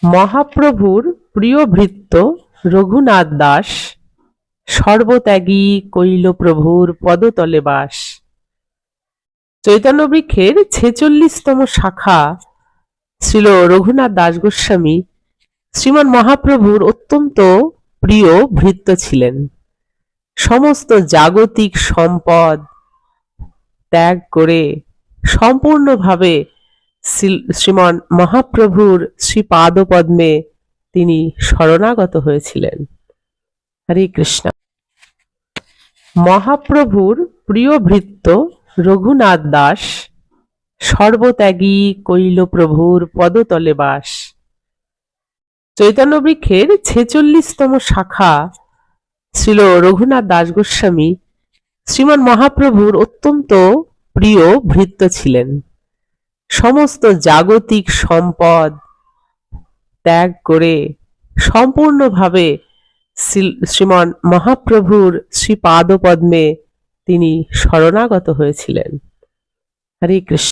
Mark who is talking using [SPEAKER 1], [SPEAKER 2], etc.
[SPEAKER 1] মহাপ্রভুর প্রিয় ভৃত্য রঘুনাথ দাস সর্বত্যাগী কইল প্রভুর পদতলে বাস। চৈতন্য বৃক্ষের ৪৬তম শাখা শ্রীল রঘুনাথ দাস গোস্বামী শ্রীমান মহাপ্রভুর অত্যন্ত প্রিয় ভৃত্য ছিলেন। সমস্ত জাগতিক সম্পদ ত্যাগ করে সম্পূর্ণভাবে শ্রীমান মহাপ্রভুর শ্রীপাদপদ্মে তিনি শরণাগত হয়েছিলেন। হরে কৃষ্ণ। মহাপ্রভুর প্রিয় ভৃত্য রঘুনাথ দাস সর্বত্যাগী কইল প্রভুর পদতলে বাস। চৈতন্য বৃক্ষের ৪৬তম শাখা শ্রীল রঘুনাথ দাস গোস্বামী শ্রীমান মহাপ্রভুর অত্যন্ত প্রিয় ভৃত্য ছিলেন। সমস্ত জাগতিক সম্পদ ত্যাগ করে সম্পূর্ণভাবে শ্রীমান মহাপ্রভুর শ্রীপাদপদ্মে তিনি শরণাগত হয়েছিলেন। হরে কৃষ্ণ।